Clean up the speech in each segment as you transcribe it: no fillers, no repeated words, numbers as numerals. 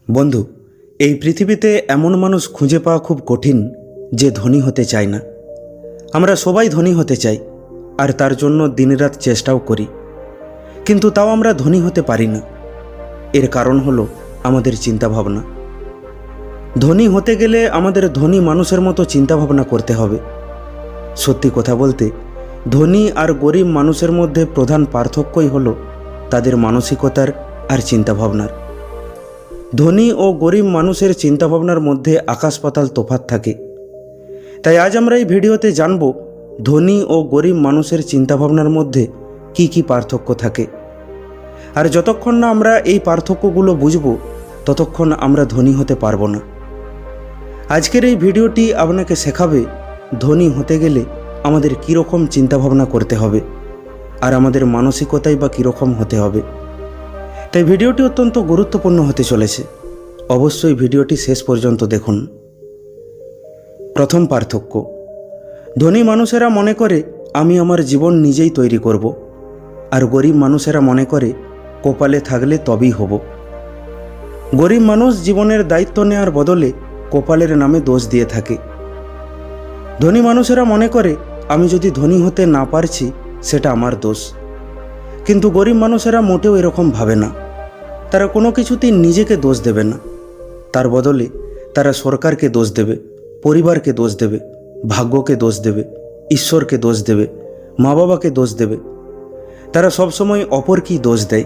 বন্ধু, এই পৃথিবীতে এমন মানুষ খুঁজে পাওয়া খুব কঠিন যে ধনী হতে চায় না। আমরা সবাই ধনী হতে চাই আর তার জন্য দিনরাত চেষ্টাও করি, কিন্তু তাও আমরা ধনী হতে পারি না। এর কারণ হলো আমাদের চিন্তাভাবনা। ধনী হতে গেলে আমাদের ধনী মানুষের মতো চিন্তাভাবনা করতে হবে। সত্যি কথা বলতে, ধনী আর গরিব মানুষের মধ্যে প্রধান পার্থক্যই হলো তাদের মানসিকতার আর চিন্তাভাবনার। ধনী ও গরিব মানুষের চিন্তাভাবনার মধ্যে আকাশ পাতাল তফাৎ থাকে। তাই আজ আমরা এই ভিডিওতে জানব ধনী ও গরিব মানুষের চিন্তাভাবনার মধ্যে কি কি পার্থক্য থাকে। আর যতক্ষণ না আমরা এই পার্থক্যগুলো বুঝব, ততক্ষণ আমরা ধনী হতে পারবো না। আজকের এই ভিডিওটি আপনাকে শেখাবে ধনী হতে গেলে আমাদের কীরকম চিন্তাভাবনা করতে হবে আর আমাদের মানসিকতাই বা কীরকম হতে হবে। তাই ভিডিওটি অত্যন্ত গুরুত্বপূর্ণ হতে চলেছে। অবশ্যই ভিডিওটি শেষ পর্যন্ত দেখুন। প্রথম পার্থক্য, ধনী মানুষেরা মনে করে আমি আমার জীবন নিজেই তৈরি করব, আর গরিব মানুষেরা মনে করে কপালে থাকলে তবেই হব। গরিব মানুষ জীবনের দায়িত্ব নেওয়ার বদলে কপালের নামে দোষ দিয়ে থাকে। ধনী মানুষেরা মনে করে আমি যদি ধনী হতে না পারছি সেটা আমার দোষ। কিন্তু গরিব মানুষেরা মোটেও এরকম ভাবে না। তারা কোনো কিছুতেই নিজেকে দোষ দেবে না, তার বদলে তারা সরকারকে দোষ দেবে, পরিবারকে দোষ দেবে, ভাগ্যকে দোষ দেবে, ঈশ্বরকে দোষ দেবে, মা বাবাকে দোষ দেবে। তারা সবসময় অপরকেই দোষ দেয়।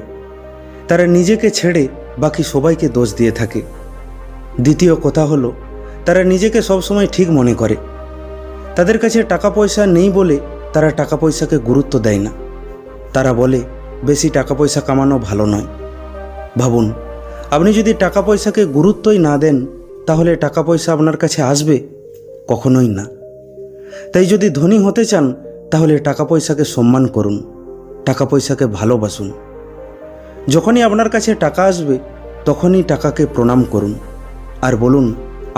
তারা নিজেকে ছেড়ে বাকি সবাইকে দোষ দিয়ে থাকে। দ্বিতীয় কথা হলো, তারা নিজেকে সবসময় ঠিক মনে করে। তাদের কাছে টাকা পয়সা নেই বলে তারা টাকা পয়সাকে গুরুত্ব দেয় না। তারা বলে বেশি টাকা পয়সা কামানো ভালো নয়। ভাবুন, আপনি যদি টাকা পয়সাকে গুরুত্বই না দেন, তাহলে টাকা পয়সা আপনার কাছে আসবে? কখনোই না। তাই যদি ধনী হতে চান, তাহলে টাকা পয়সাকে সম্মান করুন, টাকা পয়সাকে ভালোবাসুন। যখনই আপনার কাছে টাকা আসবে, তখনই টাকাকে প্রণাম করুন আর বলুন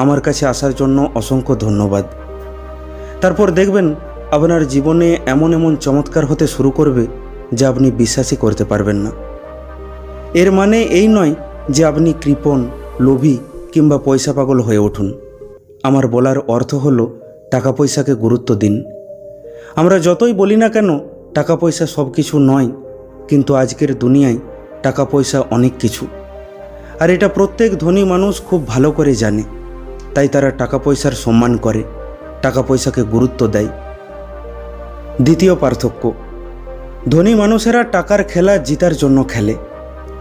আমার কাছে আসার জন্য অসংখ্য ধন্যবাদ। তারপর দেখবেন আপনার জীবনে এমন এমন চমৎকার হতে শুরু করবে যা আপনি বিশ্বাসই করতে পারবেন না। এর মানে এই নয় যে আপনি কৃপণ, লোভী কিংবা পয়সা পাগল হয়ে উঠুন। আমার বলার অর্থ হলো টাকা পয়সাকে গুরুত্ব দিন। আমরা যতই বলি না কেন টাকা পয়সা সব কিছু নয়, কিন্তু আজকের দুনিয়ায় টাকা পয়সা অনেক কিছু, আর এটা প্রত্যেক ধনী মানুষ খুব ভালো করে জানে। তাই তারা টাকা পয়সার সম্মান করে, টাকা পয়সাকে গুরুত্ব দেয়। দ্বিতীয় পার্থক্য, ধনী মানুষেরা টাকার খেলা জিতার জন্য খেলে,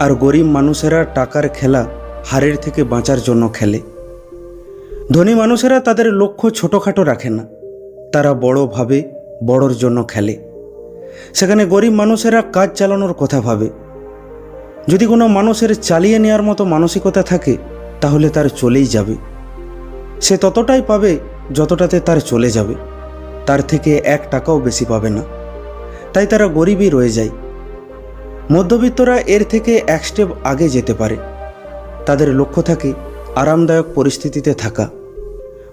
আর গরিব মানুষেরা টাকার খেলা হারের থেকে বাঁচার জন্য খেলে। ধনী মানুষেরা তাদের লক্ষ্য ছোটোখাটো রাখে না, তারা বড় ভাবে, বড়র জন্য খেলে। সেখানে গরিব মানুষেরা কাজ চালানোর কথা ভাবে। যদি কোনো মানুষের চালিয়ে নেওয়ার মতো মানসিকতা থাকে, তাহলে তার চলেই যাবে। সে ততটাই পাবে যতটাতে তার চলে যাবে, তার থেকে 1 টাকাও বেশি পাবে না। তাই তারা গরিবই রয়ে যায়। মধ্যবিত্তরা এর থেকে 1 স্টেপ আগে যেতে পারে। তাদের লক্ষ্য থাকে আরামদায়ক পরিস্থিতিতে থাকা,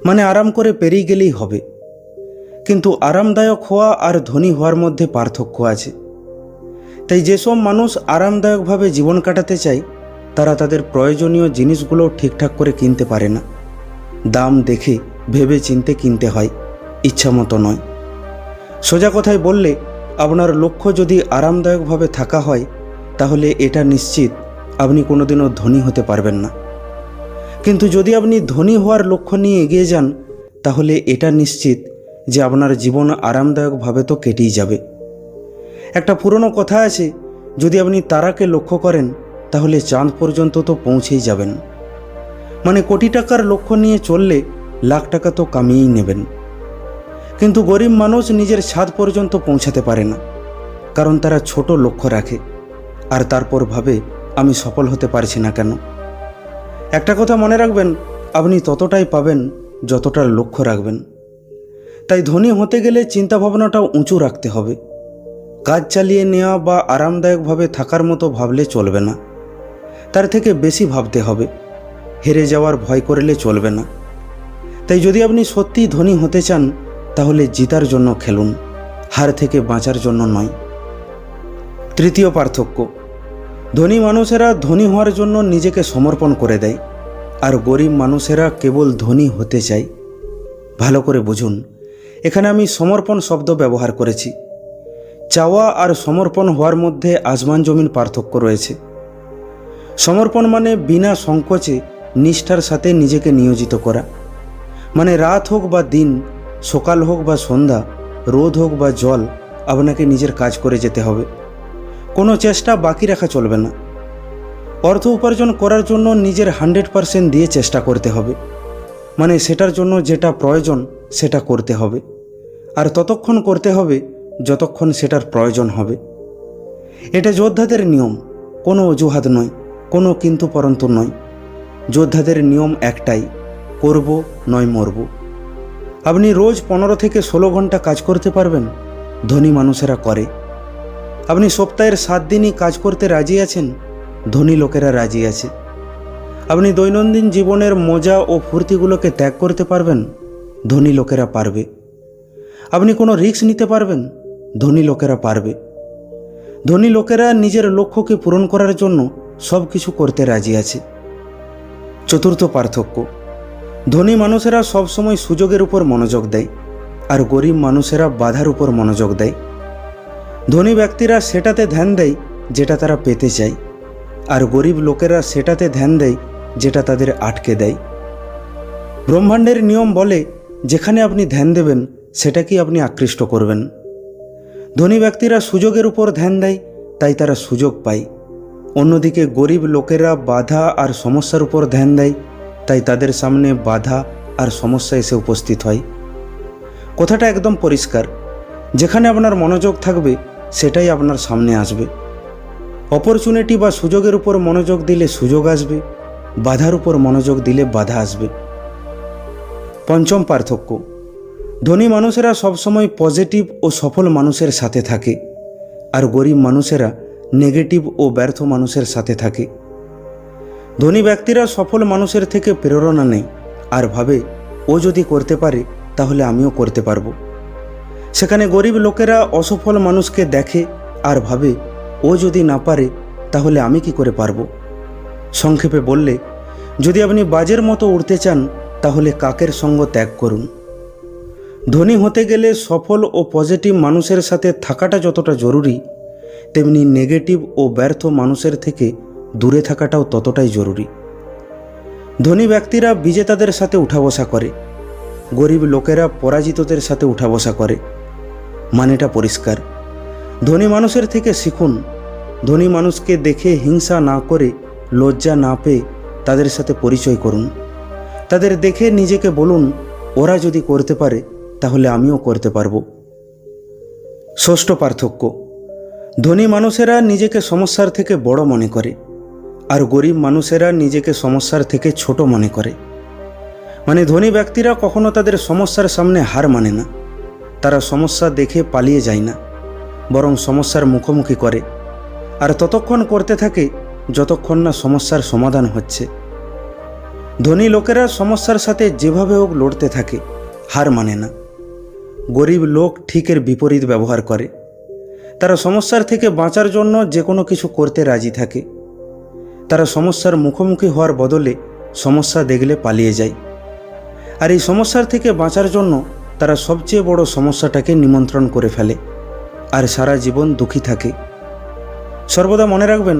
মানে আরাম করে পেরিয়ে গেলেই হবে। কিন্তু আরামদায়ক হওয়া আর ধনী হওয়ার মধ্যে পার্থক্য আছে। তাই যেসব মানুষ আরামদায়কভাবে জীবন কাটাতে চায়, তারা তাদের প্রয়োজনীয় জিনিসগুলো ঠিকঠাক করে কিনতে পারে না। দাম দেখে ভেবে চিন্তে কিনতে হয়, ইচ্ছা মতো নয়। সোজা কথায় বললে, আপনার লক্ষ্য যদি আরামদায়কভাবে থাকা হয়, তাহলে এটা নিশ্চিত আপনি কোনোদিনও ধনী হতে পারবেন না। কিন্তু যদি আপনি ধনী হওয়ার লক্ষ্য নিয়ে এগিয়ে যান, তাহলে এটা নিশ্চিত যে আপনার জীবন আরামদায়কভাবে তো কেটেই যাবে। একটা পুরনো কথা আছে, যদি আপনি তারাকে লক্ষ্য করেন, তাহলে চাঁদ পর্যন্ত তো পৌঁছেই যাবেন। মানে কোটি টাকার লক্ষ্য নিয়ে চললে লাখ টাকা তো কামিয়েই নেবেন। কিন্তু গরিব মানুষ নিজের ছাদ পর্যন্ত পৌঁছাতে পারে না, কারণ তারা ছোট লক্ষ্য রাখে আর তারপর ভাবে আমি সফল হতে পারছি না কেন। একটা কথা মনে রাখবেন, আপনি ততটাই পাবেন যতটার লক্ষ্য রাখবেন। তাই ধনী হতে গেলে চিন্তাভাবনাটাও উঁচু রাখতে হবে। কাজ চালিয়ে নেওয়া বা আরামদায়কভাবে থাকার মতো ভাবলে চলবে না, তার থেকে বেশি ভাবতে হবে। হেরে যাওয়ার ভয় করলে চলবে না। তাই যদি আপনি সত্যিই ধনী হতে চান, তাহলে জিতার জন্য খেলুন, হার থেকে বাঁচার জন্য নয়। তৃতীয় পার্থক্য, ধনী মানুষেরা ধনী হওয়ার জন্য নিজেকে সমর্পণ করে দেয়, আর গরিব মানুষেরা কেবল ধনী হতে চায়। ভালো করে বুঝুন, এখানে আমি সমর্পণ শব্দ ব্যবহার করেছি। চাওয়া আর সমর্পণ হওয়ার মধ্যে আসমান জমিন পার্থক্য রয়েছে। সমর্পণ মানে বিনা সংকোচে নিষ্ঠার সাথে নিজেকে নিয়োজিত করা, মানে রাত হোক বা দিন, সকাল হোক বা সন্ধ্যা, রোদ হোক বা জল, আপনাকে নিজের কাজ করে যেতে হবে। কোনো চেষ্টা বাকি রাখা চলবে না। অর্থ উপার্জন করার জন্য নিজের 100% দিয়ে চেষ্টা করতে হবে, মানে সেটার জন্য যেটা প্রয়োজন সেটা করতে হবে, আর ততক্ষণ করতে হবে যতক্ষণ সেটার প্রয়োজন হবে। এটা যোদ্ধাদের নিয়ম, কোনো অজুহাত নয়, কোনো কিন্তু পরন্তু নয়। যোদ্ধাদের নিয়ম একটাই, করব নয় মরব। আপনি রোজ 15 থেকে 16 ঘন্টা কাজ করতে পারবেন, ধনী মানুষেরা করে। আপনি সপ্তাহের 7 দিনই কাজ করতে রাজি আছেন, ধনী লোকেরা রাজি আছে। আপনি দৈনন্দিন জীবনের মজা ও ফুর্তিগুলোকে ত্যাগ করতে পারবেন, ধনী লোকেরা পারবে। আপনি কোনো রিস্ক নিতে পারবেন, ধনী লোকেরা পারবে। ধনী লোকেরা নিজের লক্ষ্যকে পূরণ করার জন্য সব কিছু করতে রাজি আছে। চতুর্থ পার্থক্য, ধনী মানুষেরা সবসময় সুযোগের উপর মনোযোগ দেয়, আর গরিব মানুষেরা বাধার উপর মনোযোগ দেয়। ধনী ব্যক্তিরা সেটাতে ধ্যান দেয় যেটা তারা পেতে চায়, আর গরিব লোকেরা সেটাতে ধ্যান দেয় যেটা তাদের আটকে দেয়। ব্রহ্মাণ্ডের নিয়ম বলে, যেখানে আপনি ধ্যান দেবেন সেটাকেই আপনি আকৃষ্ট করবেন। ধনী ব্যক্তিরা সুযোগের উপর ধ্যান দেয়, তাই তারা সুযোগ পায়। অন্যদিকে গরিব লোকেরা বাধা আর সমস্যার উপর ধ্যান দেয়, তাই তাদের সামনে বাধা আর সমস্যা এসে উপস্থিত হয়। কথাটা একদম পরিষ্কার, যেখানে আপনার মনোযোগ থাকবে সেটাই আপনার সামনে আসবে। অপরচুনিটি বা সুযোগের উপর মনোযোগ দিলে সুযোগ আসবে, বাধার উপর মনোযোগ দিলে বাধা আসবে। পঞ্চম পার্থক্য, ধনী মানুষেরা সবসময় পজিটিভ ও সফল মানুষের সাথে থাকে, আর গরিব মানুষেরা নেগেটিভ ও ব্যর্থ মানুষের সাথে থাকে। ধনী ব্যক্তিরা সফল মানুষের থেকে প্রেরণা নেয় আর ভাবে, ও যদি করতে পারে তাহলে আমিও করতে পারবো। সেখানে গরিব লোকেরা অসফল মানুষকে দেখে আর ভাবে, ও যদি না পারে তাহলে আমি কি করে পারবো। সংক্ষেপে বললে, যদি আপনি বাজের মতো উড়তে চান তাহলে কাকের সঙ্গ ত্যাগ করুন। ধনী হতে গেলে সফল ও পজিটিভ মানুষের সাথে থাকাটা যতটা জরুরি, তেমনি নেগেটিভ ও ব্যর্থ মানুষের থেকে দূরে থাকাটাও ততটাই জরুরি। ধনী ব্যক্তিরা বিজেতাদের সাথে উঠা বসা করে, গরিব লোকেরা পরাজিতদের সাথে উঠা বসা করে। মানেটা পরিষ্কার, ধনী মানুষের থেকে শিখুন। ধনী মানুষকে দেখে হিংসা না করে, লজ্জা না পেয়ে তাদের সাথে পরিচয় করুন। তাদের দেখে নিজেকে বলুন, ওরা যদি করতে পারে তাহলে আমিও করতে পারবো। ষষ্ঠ পার্থক্য, ধনী মানুষেরা নিজেকে সমস্যার থেকে বড় মনে করে, আর গরিব মানুষেরা নিজেকে সমস্যার থেকে ছোট মনে করে। মানে ধনী ব্যক্তিরা কখনো তাদের সমস্যার সামনে হার মানে না, তারা সমস্যা দেখে পালিয়ে যায় না, বরং সমস্যার মুখোমুখি করে, আর ততক্ষণ করতে থাকে যতক্ষণ না সমস্যার সমাধান হচ্ছে। ধনী লোকেরা সমস্যার সাথে যেভাবে হোক লড়তে থাকে, হার মানে না। গরিব লোক ঠিকের বিপরীত ব্যবহার করে, তারা সমস্যার থেকে বাঁচার জন্য যে কোনো কিছু করতে রাজি থাকে। তারা সমস্যার মুখোমুখি হওয়ার বদলে সমস্যা দেখলে পালিয়ে যায়, আর এই সমস্যার থেকে বাঁচার জন্য তারা সবচেয়ে বড় সমস্যাটাকে নিমন্ত্রণ করে ফেলে, আর সারা জীবন দুঃখী থাকে। সর্বদা মনে রাখবেন,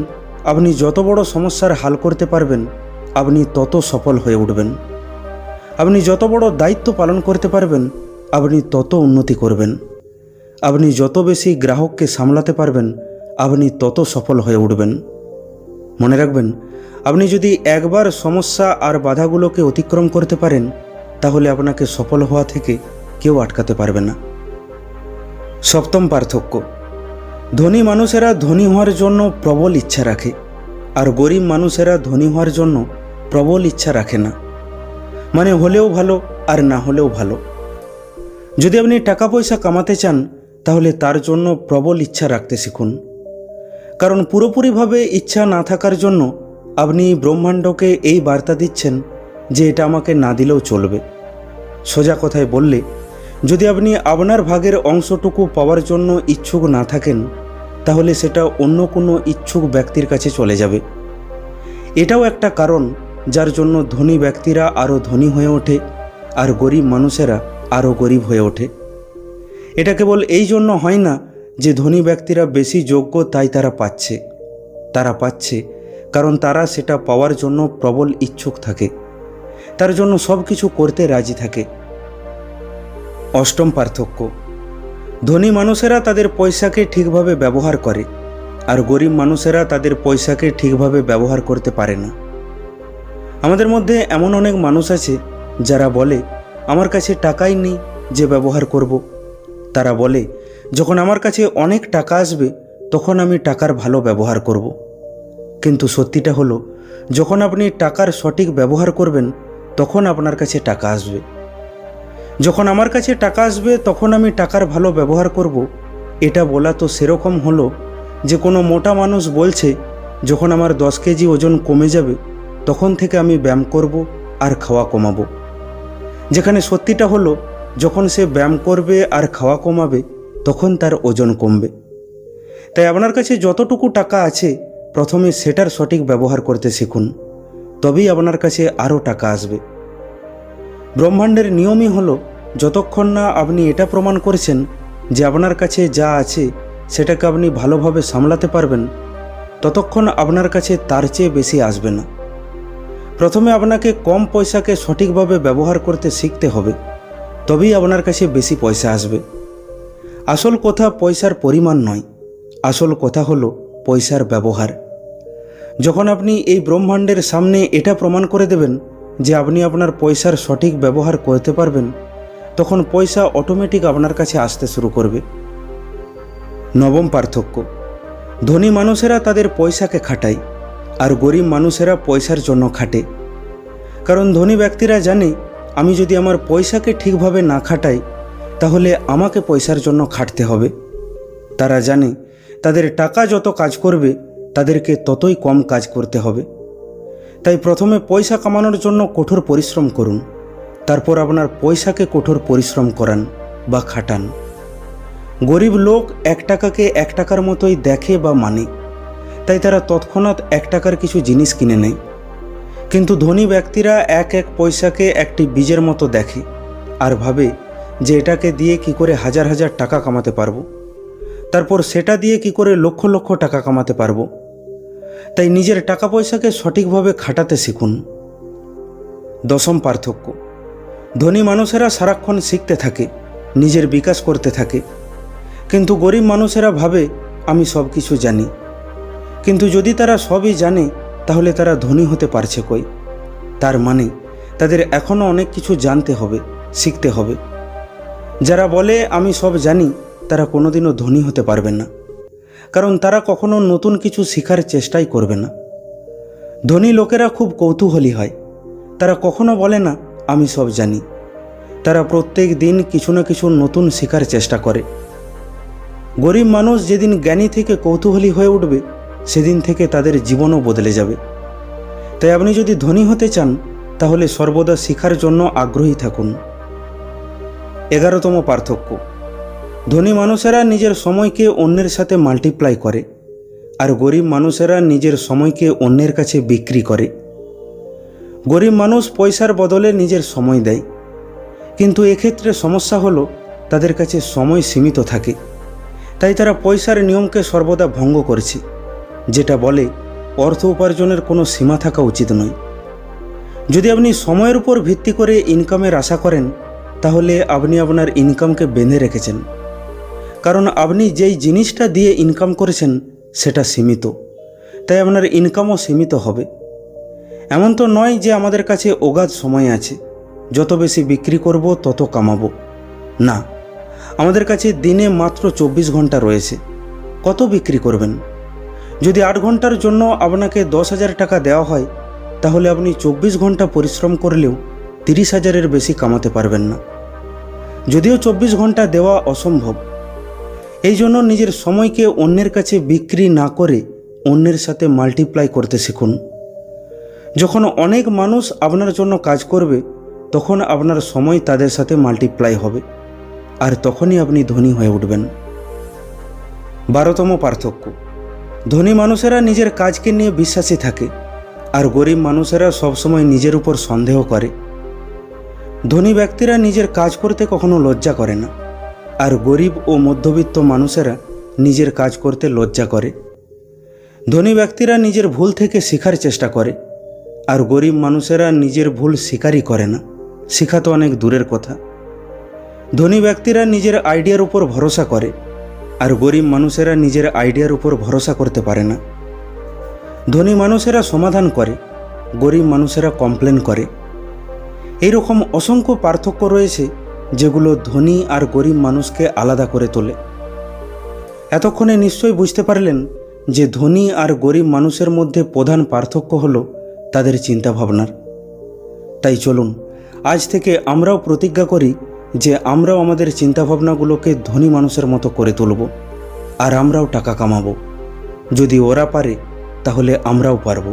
আপনি যত বড় সমস্যার হাল করতে পারবেন, আপনি তত সফল হয়ে উঠবেন। আপনি যত বড় দায়িত্ব পালন করতে পারবেন, আপনি তত উন্নতি করবেন। আপনি যত বেশি গ্রাহককে সামলাতে পারবেন, আপনি তত সফল হয়ে উঠবেন। মনে রাখবেন, আপনি যদি একবার সমস্যা আর বাধাগুলোকে অতিক্রম করতে পারেন, তাহলে আপনাকে সফল হওয়া থেকে কেউ আটকাতে পারবে না। সপ্তম পার্থক্য, ধনী মানুষেরা ধনী হওয়ার জন্য প্রবল ইচ্ছা রাখে, আর গরিব মানুষেরা ধনী হওয়ার জন্য প্রবল ইচ্ছা রাখে না। মানে হলেও ভালো আর না হলেও ভালো। যদি আপনি টাকা পয়সা কামাতে চান, তাহলে তার জন্য প্রবল ইচ্ছা রাখতে শিখুন। কারণ পুরোপুরিভাবে ইচ্ছা না থাকার জন্য আপনি ব্রহ্মাণ্ডকে এই বার্তা দিচ্ছেন যে এটা আমাকে না দিলেও চলবে। সোজা কথায় বললে, যদি আপনি আপনার ভাগের অংশটুকু পাওয়ার জন্য ইচ্ছুক না থাকেন, তাহলে সেটা অন্য কোনো ইচ্ছুক ব্যক্তির কাছে চলে যাবে। এটাও একটা কারণ যার জন্য ধনী ব্যক্তিরা আরও ধনী হয়ে ওঠে আর গরিব মানুষেরা আরও গরিব হয়ে ওঠে। এটা কেবল এই জন্য হয় না যে ধনী ব্যক্তিরা বেশি যোগ্য তাই তারা পাচ্ছে কারণ তারা সেটা পাওয়ার জন্য প্রবল ইচ্ছুক থাকে, তার জন্য সব কিছু করতে রাজি থাকে। অষ্টম পার্থক্য, ধনী মানুষেরা তাদের পয়সাকে ঠিকভাবে ব্যবহার করে আর গরিব মানুষেরা তাদের পয়সাকে ঠিকভাবে ব্যবহার করতে পারে না। আমাদের মধ্যে এমন অনেক মানুষ আছে যারা বলে আমার কাছে টাকাই নেই যে ব্যবহার করব। তারা বলে যখন আমার কাছে অনেক টাকা আসবে তখন আমি টাকার ভালো ব্যবহার করব। কিন্তু সত্যিটা হলো যখন আপনি টাকার সঠিক ব্যবহার করবেন তখন আপনার কাছে টাকা আসবে। যখন আমার কাছে টাকা আসবে তখন আমি টাকার ভালো ব্যবহার করব, এটা বলা তো সেরকম হলো যে কোনো মোটা মানুষ বলছে যখন আমার 10 কেজি ওজন কমে যাবে তখন থেকে আমি ব্যায়াম করব আর খাওয়া কমাবো। যেখানে সত্যিটা হলো যখন সে ব্যায়াম করবে আর খাওয়া কমাবে তখন তার ওজন কমবে। তাই আপনার কাছে যতটুকু টাকা আছে প্রথমে সেটার সঠিক ব্যবহার করতে শিখুন, তবেই আপনার কাছে আরও টাকা আসবে। ব্রহ্মাণ্ডের নিয়মই হলো যতক্ষণ না আপনি এটা প্রমাণ করছেন যে আপনার কাছে যা আছে সেটাকে আপনি ভালোভাবে সামলাতে পারবেন, ততক্ষণ আপনার কাছে তার চেয়ে বেশি আসবে না। প্রথমে আপনাকে কম পয়সাকে সঠিকভাবে ব্যবহার করতে শিখতে হবে, তবেই আপনার কাছে বেশি পয়সা আসবে। আসল কথা পয়সার পরিমাণ নয়, আসল কথা হলো পয়সার ব্যবহার। যখন আপনি এই ব্রহ্মাণ্ডের সামনে এটা প্রমাণ করে দেবেন যে আপনি আপনার পয়সার সঠিক ব্যবহার করতে পারবেন, তখন পয়সা অটোমেটিক আপনার কাছে আসতে শুরু করবে। নবম পার্থক্য, ধনী মানুষেরা তাদের পয়সাকে খাটায় আর গরিব মানুষেরা পয়সার জন্য খাটে। কারণ ধনী ব্যক্তিরা জানে আমি যদি আমার পয়সাকে ঠিকভাবে না খাটাই তাহলে আমাকে পয়সার জন্য খাটতে হবে। তারা জানে তাদের টাকা যত কাজ করবে তাদেরকে ততই কম কাজ করতে হবে। তাই প্রথমে পয়সা কামানোর জন্য কঠোর পরিশ্রম করুন, তারপর আপনার পয়সাকে কঠোর পরিশ্রম করান বা খাটান। গরিব লোক 1 টাকাকে 1 টাকার মতোই দেখে বা মানে, তাই তারা তৎক্ষণাৎ 1 টাকার কিছু জিনিস কিনে নেয়। কিন্তু ধনী ব্যক্তিরা এক এক পয়সাকে একটি বীজের মতো দেখে আর ভাবে যে এটাকে দিয়ে কি করে হাজার হাজার টাকা কামাতে পারবো, তারপর সেটা দিয়ে কি করে লক্ষ লক্ষ টাকা কামাতে পারবো। তাই নিজের টাকা পয়সাকে সঠিকভাবে খাটাতে শিখুন। দশম পার্থক্য, ধনী মানুষেরা সারাক্ষণ শিখতে থাকে, নিজের বিকাশ করতে থাকে, কিন্তু গরিব মানুষেরা ভাবে আমি সব কিছু জানি। কিন্তু যদি তারা সবই জানে তাহলে তারা ধনী হতে পারছে কই? তার মানে তাদের এখনও অনেক কিছু জানতে হবে, শিখতে হবে। যারা বলে আমি সব জানি তারা কোনোদিনও ধনী হতে পারবে না, কারণ তারা কখনো নতুন কিছু শেখার চেষ্টাই করবে না। ধনী লোকেরা খুব কৌতূহলী হয়, তারা কখনো বলে না আমি সব জানি। তারা প্রত্যেক দিন কিছু না কিছু নতুন শেখার চেষ্টা করে। গরিব মানুষ যেদিন জ্ঞানী থেকে কৌতূহলী হয়ে উঠবে সেদিন থেকে তাদের জীবনও বদলে যাবে। তাই আপনি যদি ধনী হতে চান তাহলে সর্বদা শেখার জন্য আগ্রহী থাকুন। 11তম পার্থক্য, ধনী মানুষেরা নিজের সময়কে অন্যের সাথে মাল্টিপ্লাই করে আর গরিব মানুষেরা নিজের সময়কে অন্যের কাছে বিক্রি করে। গরিব মানুষ পয়সার বদলে নিজের সময় দেয়, কিন্তু এক্ষেত্রে সমস্যা হলো তাদের কাছে সময় সীমিত থাকে। তাই তারা পয়সার নিয়মকে সর্বদা ভঙ্গ করছে, যেটা বলে অর্থ উপার্জনের কোনো সীমা থাকা উচিত নয়। যদি আপনি সময়ের উপর ভিত্তি করে ইনকামের আশা করেন তাহলে আপনি আপনার ইনকামকে বেঁধে রেখেছেন, কারণ আপনি যেই জিনিসটা দিয়ে ইনকাম করেছেন সেটা সীমিত, তাই আপনার ইনকামও সীমিত হবে। এমন তো নয় যে আমাদের কাছে অগাধ সময় আছে, যত বেশি বিক্রি করব তত কামাবো। না, আমাদের কাছে দিনে মাত্র 24 ঘন্টা রয়েছে। কত বিক্রি করবেন? যদি 8 ঘন্টার জন্য আপনাকে 10,000 টাকা দেওয়া হয় তাহলে আপনি 24 ঘন্টা পরিশ্রম করলেও 30,000-এর বেশি কামাতে পারবেন না। যদিও 24 ঘন্টা দেওয়া অসম্ভব, এই জন্য নিজের সময়কে অন্যের কাছে বিক্রি না করে অন্যের সাথে মাল্টিপ্লাই করতে শিখুন। যখন অনেক মানুষ আপনার জন্য কাজ করবে তখন আপনার সময় তাদের সাথে মাল্টিপ্লাই হবে আর তখনই আপনি ধনী হয়ে উঠবেন। 12তম পার্থক্য, ধনী মানুষেরা নিজের কাজকে নিয়ে বিশ্বাসী থাকে আর গরিব মানুষেরা সবসময় নিজের উপর সন্দেহ করে। ধনী ব্যক্তিরা নিজের কাজ করতে কখনো লজ্জা করে না, আর গরিব ও মধ্যবিত্ত মানুষেরা নিজের কাজ করতে লজ্জা করে। ধনী ব্যক্তিরা নিজের ভুল থেকে শেখার চেষ্টা করে, আর গরিব মানুষেরা নিজের ভুল স্বীকারই করে না, শেখা তো অনেক দূরের কথা। ধনী ব্যক্তিরা নিজের আইডিয়ার উপর ভরসা করে, আর গরিব মানুষেরা নিজের আইডিয়ার উপর ভরসা করতে পারে না। ধনী মানুষেরা সমাধান করে, গরিব মানুষেরা কমপ্লেন করে। এইরকম অসংখ্য পার্থক্য রয়েছে যেগুলো ধনী আর গরিব মানুষকে আলাদা করে তোলে। এতক্ষণে নিশ্চয়ই বুঝতে পারলেন যে ধনী আর গরিব মানুষের মধ্যে প্রধান পার্থক্য হলো তাদের চিন্তাভাবনার। তাই চলুন আজ থেকে আমরাও প্রতিজ্ঞা করি যে আমরাও আমাদের চিন্তাভাবনাগুলোকে ধনী মানুষের মতো করে তুলব, আর আমরাও টাকা কামাবো। যদি ওরা পারে তাহলে আমরাও পারব।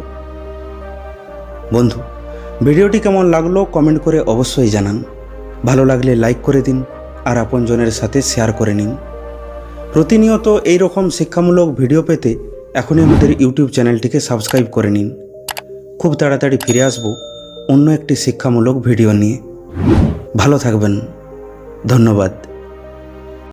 বন্ধু, ভিডিওটি কেমন লাগলো কমেন্ট করে অবশ্যই জানান। ভালো লাগলে লাইক করে দিন আর আপনজনের সাথে শেয়ার করে নিন। প্রতিনিয়ত এই রকম শিক্ষামূলক ভিডিও পেতে এখনই আমাদের ইউটিউব চ্যানেলটিকে সাবস্ক্রাইব করে নিন। খুব তাড়াতাড়ি ফিরে আসব অন্য একটি শিক্ষামূলক ভিডিও নিয়ে। ভালো থাকবেন। ধন্যবাদ।